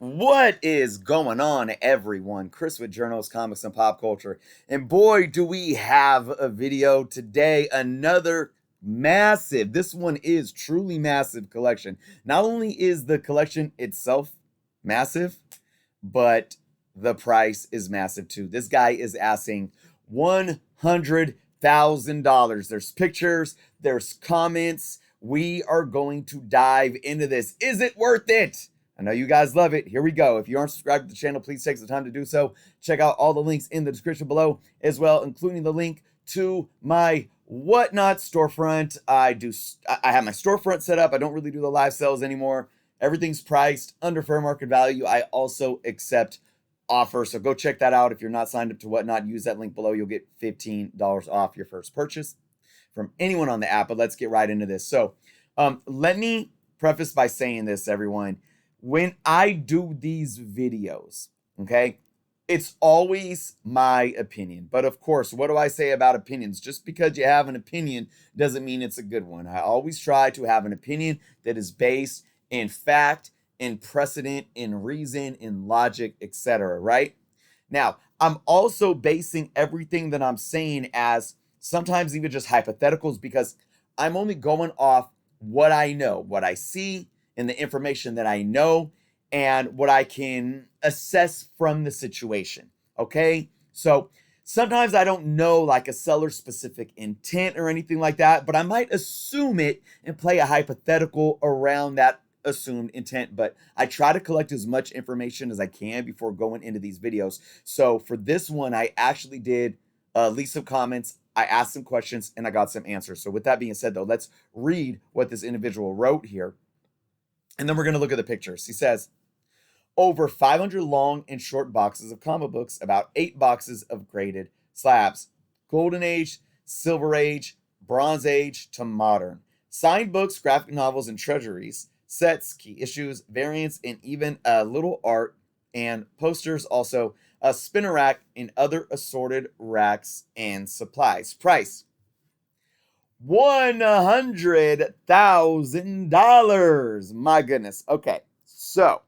What is going on, everyone? Chris with Journals, Comics, and Pop Culture. And boy, do we have a video today. Another massive, this one is truly massive collection. Not only is the collection itself massive, but the price is massive too. This guy is asking $100,000. There's pictures, there's comments. We are going to dive into this. Is it worth it? I know you guys love it. Here we go. If you aren't subscribed to the channel, please take the time to do so. Check out all the links in the description below as well, including the link to my Whatnot storefront. I have my storefront set up. I don't really do the live sales anymore. Everything's priced under fair market value. I also accept offers, so go check that out. If you're not signed up to Whatnot, use that link below. You'll get $15 off your first purchase from anyone on the app. But let's get right into this. So let me preface by saying this, everyone. When I do these videos, okay, it's always my opinion. But of course, what do I say about opinions? Just because you have an opinion doesn't mean it's a good one. I always try to have an opinion that is based in fact, in precedent, in reason, in logic, etc. Right? Now, I'm also basing everything that I'm saying as sometimes even just hypotheticals because I'm only going off what I know, what I see, and the information that I know and what I can assess from the situation. Okay? So sometimes I don't know like a seller specific intent or anything like that, but I might assume it and play a hypothetical around that assumed intent. But I try to collect as much information as I can before going into these videos. So for this one, I actually did leave some comments. I asked some questions and I got some answers. So with that being said, though, let's read what this individual wrote here. And then we're going to look at the pictures. He says, over 500 long and short boxes of comic books, about 8 boxes of graded slabs. Golden Age, Silver Age, Bronze Age to modern. Signed books, graphic novels, and treasuries. Sets, key issues, variants, and even a little art and posters. Also, a spinner rack and other assorted racks and supplies. Price $100,000. My goodness. Okay, so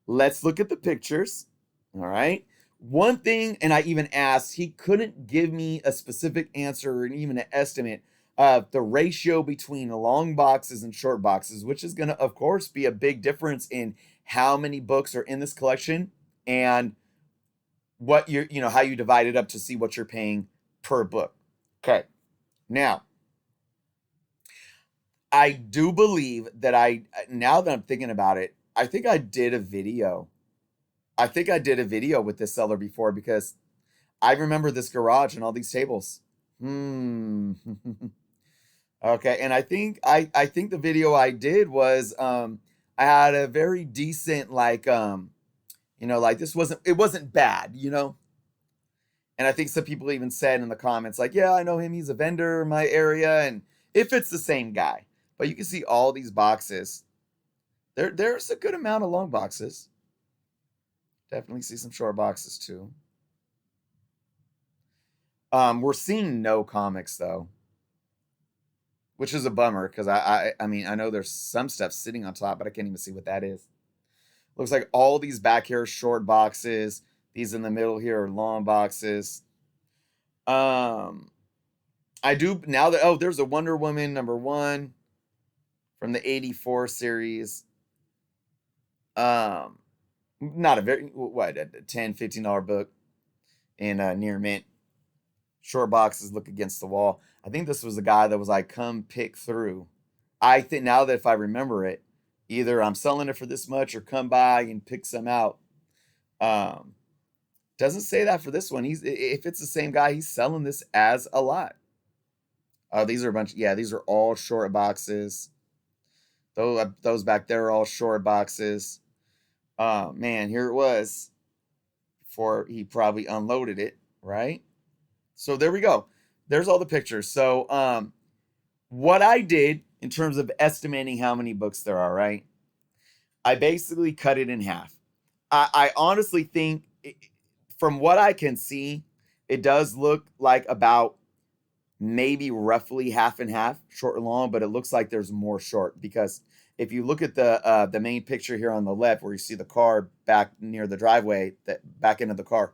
let's look at the pictures. All right. One thing, and I even asked, he couldn't give me a specific answer or even an estimate of the ratio between long boxes and short boxes, which is going to, of course, be a big difference in how many books are in this collection and what how you divide it up to see what you're paying per book. Okay. Now, I do believe that now that I'm thinking about it, I think I did a video. I think I did a video with this seller before because I remember this garage and all these tables. Okay, and I think the video I did was I had a very decent like like this wasn't bad, And I think some people even said in the comments like, yeah, I know him, he's a vendor in my area, and if it's the same guy. But you can see all these boxes. There's a good amount of long boxes. Definitely see some short boxes too. We're seeing no comics though, which is a bummer because I mean I know there's some stuff sitting on top, but I can't even see what that is. Looks like all these back here are short boxes. These in the middle here are long boxes. I do now that there's a Wonder Woman #1 from the '84 series. Not a very a $10-15 book in near mint. Short boxes look against the wall. I think this was the guy that was like, come pick through. I think now that if I remember it, either I'm selling it for this much or come by and pick some out. Doesn't say that for this one. If it's the same guy, he's selling this as a lot. These are a bunch. Yeah, these are all short boxes. Those back there are all short boxes. Man, here it was before he probably unloaded it, right? So there we go. There's all the pictures. So what I did in terms of estimating how many books there are, right? I basically cut it in half. I honestly think, from what I can see, it does look like about maybe roughly half and half, short and long, but it looks like there's more short because if you look at the main picture here on the left, where you see the car back near the driveway, that back into the car,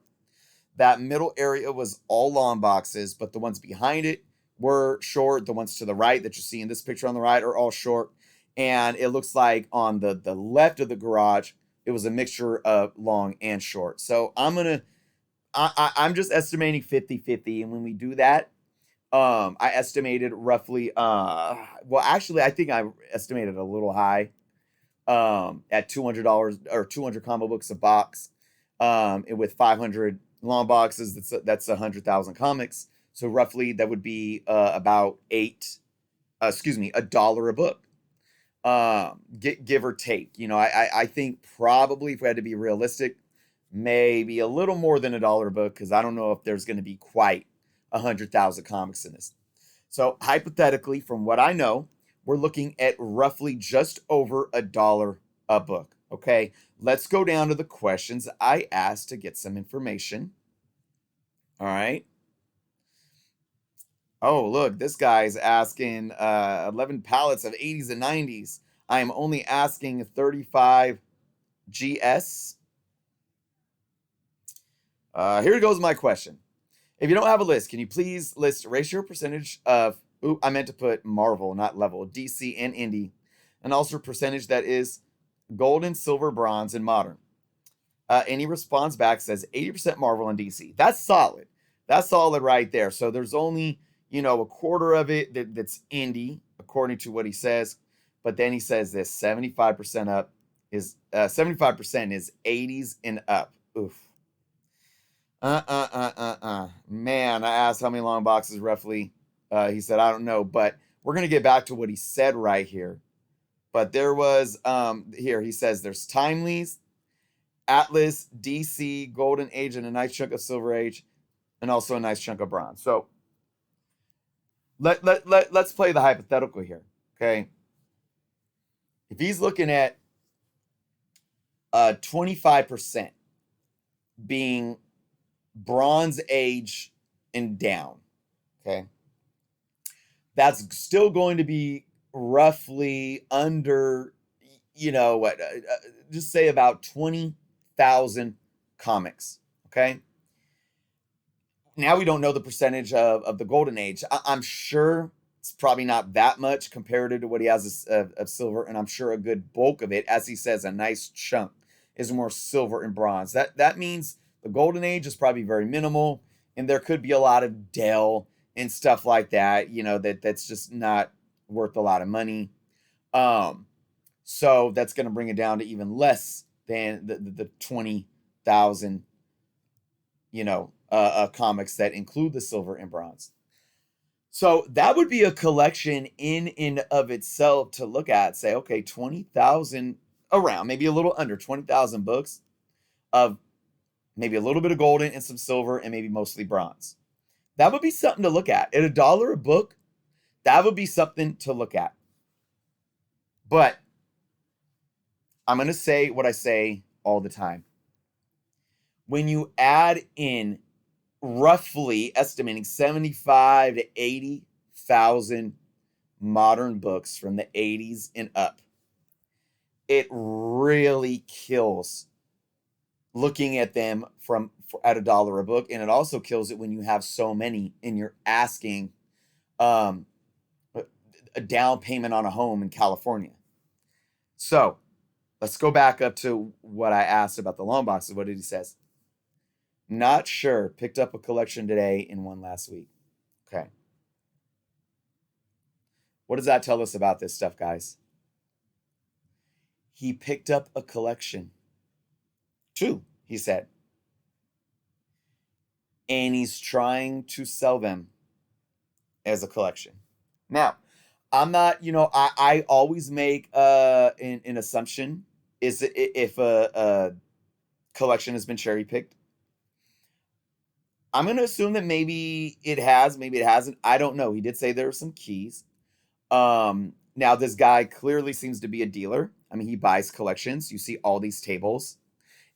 that middle area was all long boxes, but the ones behind it were short. The ones to the right that you see in this picture on the right are all short. And it looks like on the left of the garage, it was a mixture of long and short. So I'm just estimating 50-50. And when we do that, I estimated roughly, well, actually, I think I estimated a little high, at $200 or 200 combo books a box, with 500 long boxes. That's 100,000 comics. So roughly that would be, about a dollar a book, give or take. I think probably, if we had to be realistic, maybe a little more than a dollar a book, because I don't know if there's going to be quite 100,000 comics in this. So hypothetically, from what I know, we're looking at roughly just over a dollar a book. Okay, let's go down to the questions I asked to get some information. All right. Oh, look, this guy's asking 11 pallets of 80s and 90s. I am only asking 35 GS. Here goes my question. If you don't have a list, can you please list ratio percentage of, I meant to put Marvel, not level, DC and Indie, and also percentage that is golden, silver, bronze, and modern. Any response back says 80% Marvel and DC. That's solid. That's solid right there. So there's only, a quarter of it that's indie, according to what he says. But then he says this 75% is 80s and up. Oof. Man, I asked how many long boxes roughly. He said, I don't know, but we're going to get back to what he said right here. But there was, here he says there's Timely's, Atlas, DC, Golden Age, and a nice chunk of Silver Age, and also a nice chunk of Bronze. So let's play the hypothetical here, okay? If he's looking at 25% being Bronze Age and down, okay, that's still going to be roughly under, just say about 20,000 comics, okay? Now we don't know the percentage of the Golden Age. I'm sure it's probably not that much comparative to what he has of silver, and I'm sure a good bulk of it, as he says, a nice chunk, is more silver and bronze. That means the Golden Age is probably very minimal, and there could be a lot of Dell and stuff like that, that's just not worth a lot of money. So that's going to bring it down to even less than the 20,000, comics that include the silver and bronze. So that would be a collection in and of itself to look at, say, okay, 20,000, around, maybe a little under 20,000 books of maybe a little bit of golden and some silver and maybe mostly bronze. That would be something to look at. At a dollar a book, that would be something to look at. But I'm going to say what I say all the time. When you add in roughly estimating 75 to 80,000 modern books from the 80s and up, it really kills looking at them at a dollar a book, and it also kills it when you have so many and you're asking a down payment on a home in California. So let's go back up to what I asked about the long boxes. What did he says? Not sure. Picked up a collection today and one last week. Okay. What does that tell us about this stuff, guys? He picked up a collection. 2, he said. And he's trying to sell them as a collection. Now, I'm not, I always make an assumption is if a collection has been cherry picked. I'm going to assume that maybe it has, maybe it hasn't. I don't know. He did say there were some keys. Now, this guy clearly seems to be a dealer. I mean, he buys collections. You see all these tables.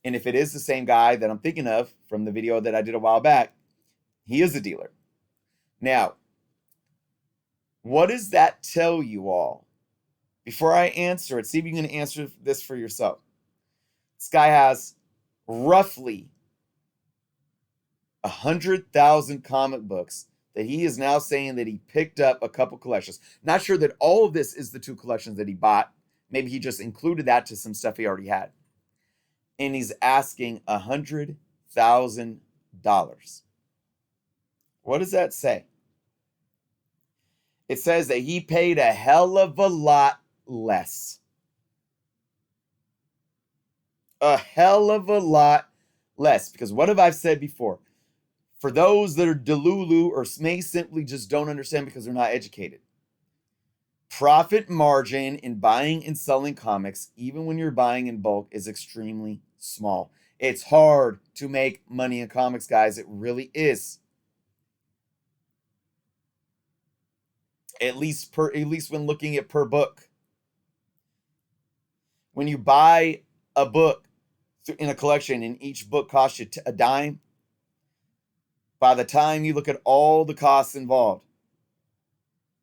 And if it is the same guy that I'm thinking of from the video that I did a while back, he is a dealer. Now, what does that tell you all? Before I answer it, see if you can answer this for yourself. This guy has roughly 100,000 comic books that he is now saying that he picked up a couple collections. Not sure that all of this is the 2 collections that he bought. Maybe he just included that to some stuff he already had. And he's asking $100,000. What does that say? It says that he paid a hell of a lot less. A hell of a lot less. Because what have I said before? For those that are delulu or may simply just don't understand because they're not educated, profit margin in buying and selling comics, even when you're buying in bulk, is extremely small. It's hard to make money in comics, guys. It really is. At least when looking at per book. When you buy a book in a collection and each book costs you a dime, by the time you look at all the costs involved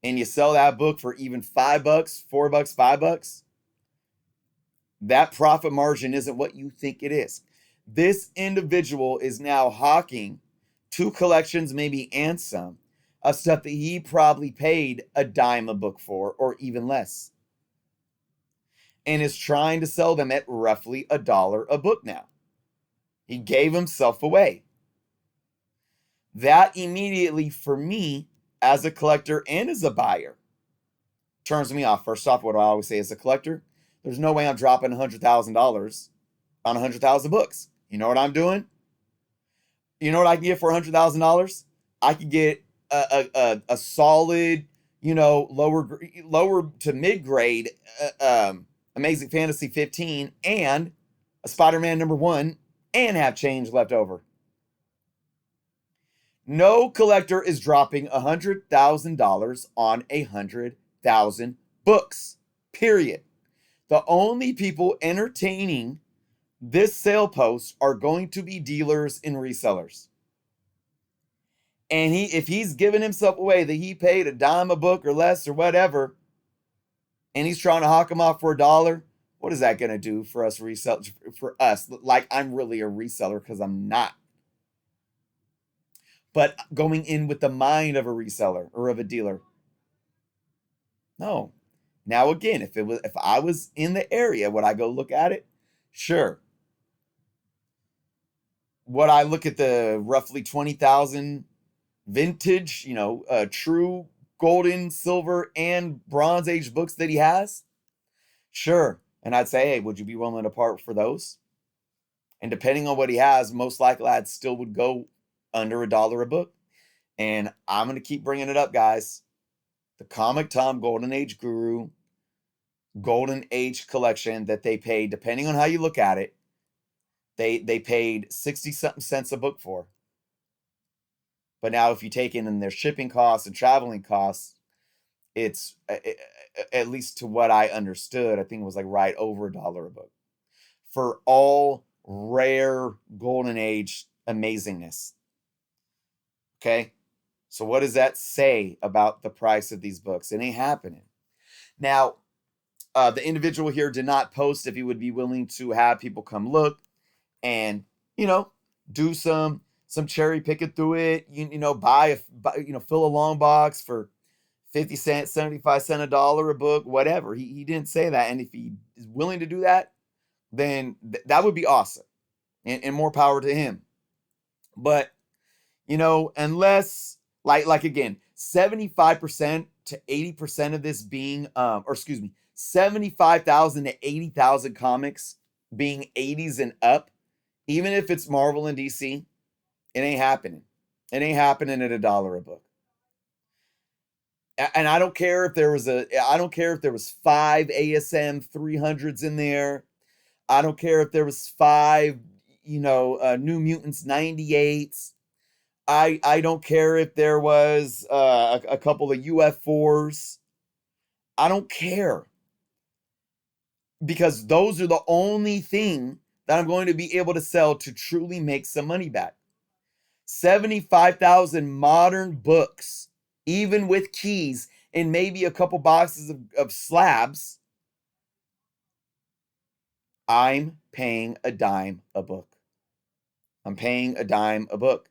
and you sell that book for even $5, $4, $5, that profit margin isn't what you think it is. This individual is now hawking 2 collections, maybe, and some of stuff that he probably paid a dime a book for or even less, and is trying to sell them at roughly $1 a book now. He gave himself away. That immediately, for me, as a collector and as a buyer, turns me off. First off, what do I always say as a collector? There's no way I'm dropping $100,000 on 100,000 books. You know what I'm doing? You know what I can get for $100,000? I could get a solid, lower to mid grade Amazing Fantasy 15 and a Spider-Man #1 and have change left over. No collector is dropping $100,000 on 100,000 books, period. The only people entertaining this sale post are going to be dealers and resellers. And if he's giving himself away that he paid a dime a book or less or whatever, and he's trying to hawk them off for $1, what is that going to do for us resellers? For us, like I'm really a reseller because I'm not. But going in with the mind of a reseller or of a dealer. No. Now again, if I was in the area, would I go look at it? Sure. Would I look at the roughly 20,000 vintage, true golden, silver, and bronze age books that he has? Sure. And I'd say, hey, would you be willing to part for those? And depending on what he has, most likely I still would go under $1 a book. And I'm going to keep bringing it up, guys. The Comic Tom Golden Age Guru Golden Age collection that they paid, depending on how you look at it, they paid 60-something cents a book for. But now if you take in their shipping costs and traveling costs, it's, at least to what I understood, I think it was like right over $1 a book for all rare Golden Age amazingness. Okay, so what does that say about the price of these books? It ain't happening. Now, the individual here did not post if he would be willing to have people come look and, do some cherry picking through it, buy, fill a long box for 50 cents, 75 cents, $1 a book, whatever. He didn't say that. And if he is willing to do that, then that would be awesome and more power to him. But, unless like again, 75% to 80% of this being, 75,000 to 80,000 comics being 80s and up, even if it's Marvel and DC, it ain't happening. It ain't happening at $1 a book. And I don't care if there was 5 ASM 300s in there. I don't care if there was 5, New Mutants 98s. I don't care if there was a couple of UF4s. I don't care. Because those are the only thing that I'm going to be able to sell to truly make some money back. 75,000 modern books, even with keys and maybe a couple boxes of slabs, I'm paying a dime a book. I'm paying a dime a book.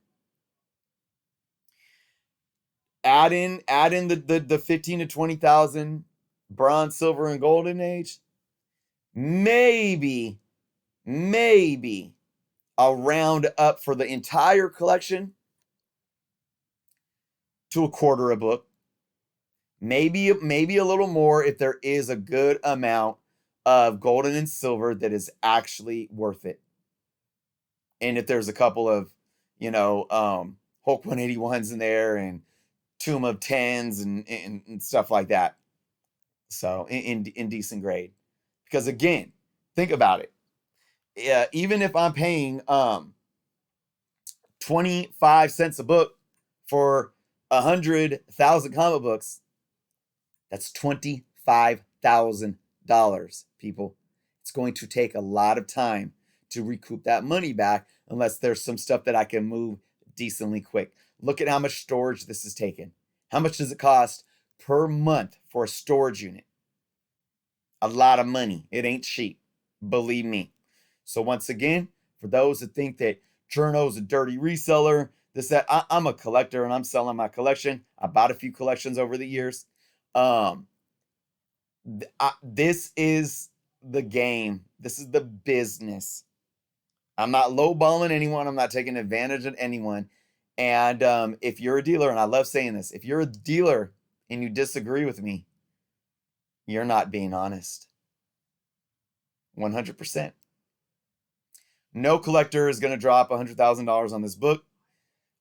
Add in the 15 to 20,000 bronze, silver, and golden age. Maybe I'll round up for the entire collection to a quarter a book. Maybe a little more if there is a good amount of golden and silver that is actually worth it. And if there's a couple of, Hulk 181s in there and Tomb of Tens and stuff like that. So in decent grade. Because again, think about it. Yeah, even if I'm paying 25 cents a book for 100,000 comic books, that's $25,000, people. It's going to take a lot of time to recoup that money back unless there's some stuff that I can move decently quick. Look at how much storage this is taking. How much does it cost per month for a storage unit? A lot of money. It ain't cheap. Believe me. So once again, for those that think that Journo's a dirty reseller, I'm a collector and I'm selling my collection. I bought a few collections over the years. This is the game. This is the business. I'm not lowballing anyone. I'm not taking advantage of anyone. And if you're a dealer, and I love saying this, if you're a dealer and you disagree with me, you're not being honest. 100%. No collector is going to drop $100,000 on this book,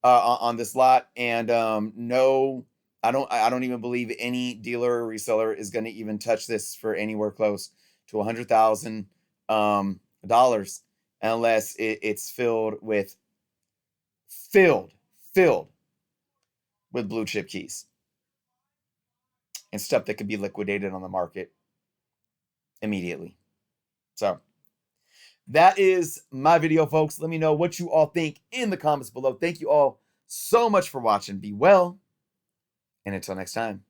on this lot, and no, I don't even believe any dealer or reseller is going to even touch this for anywhere close to $100,000 unless it's filled with blue chip keys and stuff that could be liquidated on the market immediately. So that is my video, folks. Let me know what you all think in the comments below. Thank you all so much for watching. Be well, and until next time.